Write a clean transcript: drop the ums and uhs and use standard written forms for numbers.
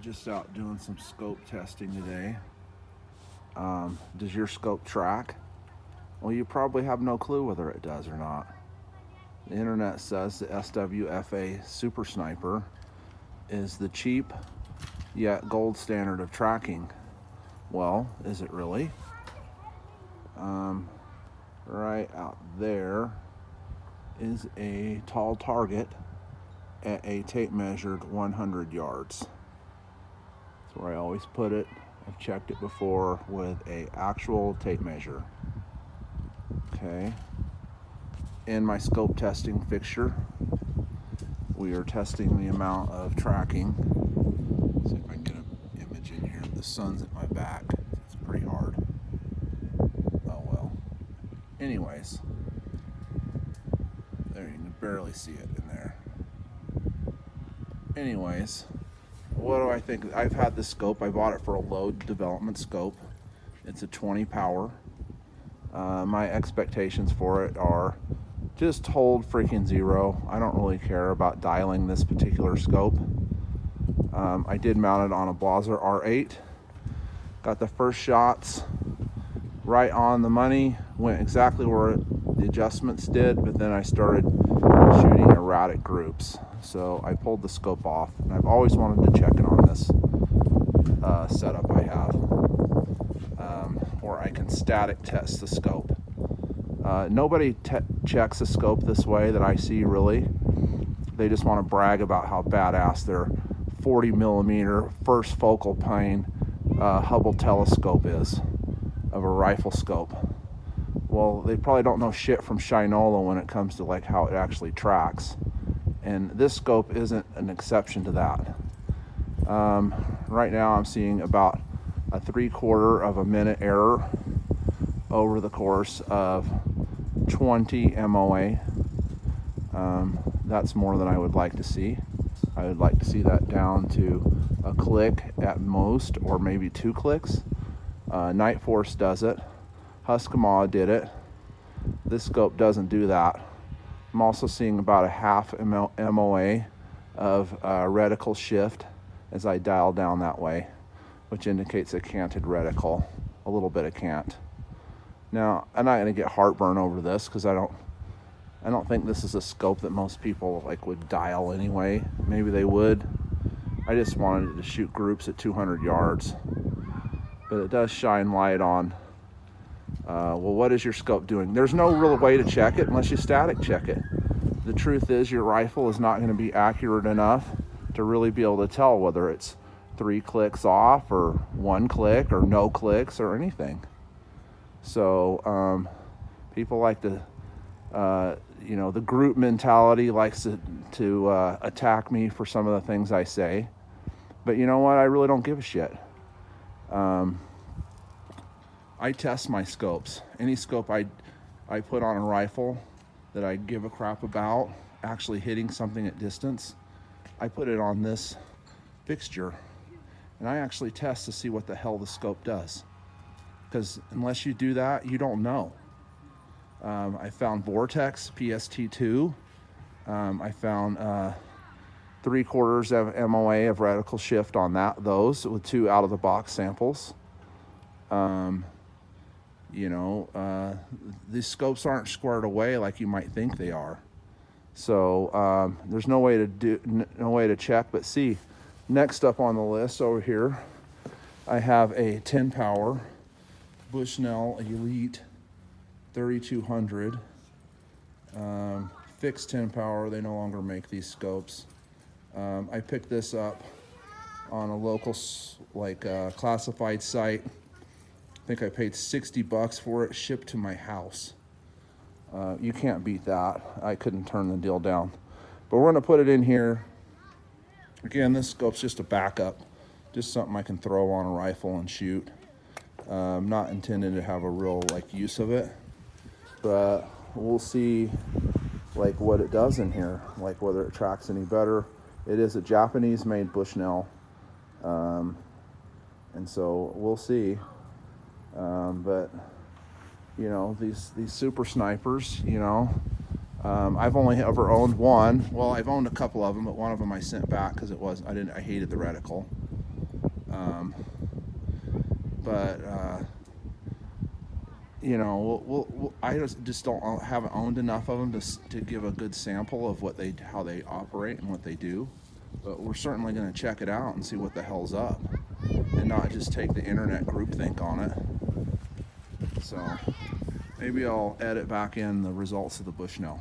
Just out doing some scope testing today. Does your scope track? Well, you probably have no clue whether it does or not. The internet says the SWFA Super Sniper is the cheap yet gold standard of tracking. Well, is it really? Right out there is a tall target at a tape measured 100 yards. That's where I always put it. I've checked it before with a actual tape measure. Okay. In my scope testing fixture, we are testing the amount of tracking. Let's see if I can get an image in here. The sun's at my back. It's pretty hard. Oh well. Anyways, there, you can barely see it in there. Anyways, what do I think? I've had this scope. I bought it for a load development scope. It's a 20 power. My expectations for it are just hold freaking zero. I don't really care about dialing this particular scope. I did mount it on a Blaser R8. Got the first shots right on the money. Went exactly where the adjustments did, but then I started shooting erratic groups. So I pulled the scope off, and I've always wanted to check it on this setup I have, where I can static test the scope. Nobody checks a scope this way that I see, really. They just want to brag about how badass their 40 millimeter first focal plane Hubble telescope is of a rifle scope. Well, they probably don't know shit from Shinola when it comes to like how it actually tracks. And this scope isn't an exception to that. Right now I'm seeing about a 3/4 of a minute error over the course of 20 MOA. That's more than I would like to see. I would like to see that down to a click at most, or maybe 2 clicks. Night Force does it. Huskamaw did it. This scope doesn't do that. I'm also seeing about a half MOA of reticle shift as I dial down that way, which indicates a canted reticle, a little bit of cant. Now, I'm not going to get heartburn over this because I don't think this is a scope that most people like would dial anyway. Maybe they would. I just wanted to shoot groups at 200 yards. But it does shine light on, well, what is your scope doing? There's no real way to check it unless you static check it. The truth is your rifle is not going to be accurate enough to really be able to tell whether it's 3 clicks off or 1 click or no clicks or anything. So people like to, the group mentality likes to attack me for some of the things I say. But you know what? I really don't give a shit. I test my scopes. Any scope I put on a rifle that I give a crap about actually hitting something at distance, I put it on this fixture. And I actually test to see what the hell the scope does. Because unless you do that, you don't know. I found Vortex PST2. I found 3/4 of MOA of reticle shift on those with 2 out-of-the-box samples. These scopes aren't squared away like you might think they are. So there's no way to check. But see, next up on the list over here, I have a 10 power Bushnell Elite 3200 fixed 10 power. They no longer make these scopes. I picked this up on a local classified site. I think I paid $60 for it, shipped to my house. You can't beat that. I couldn't turn the deal down. But we're going to put it in here. Again, this scope's just a backup, just something I can throw on a rifle and shoot. Not intended to have a real use of it, but we'll see what it does in here, whether it tracks any better. It is a Japanese-made Bushnell, and so we'll see. But these super snipers, I've only ever owned one. Well, I've owned a couple of them, but one of them I sent back because I hated the reticle. But you know, I just don't haven't owned enough of them to give a good sample of how they operate and what they do. But we're certainly going to check it out and see what the hell's up, and not just take the internet groupthink on it. So maybe I'll edit back in the results of the Bushnell.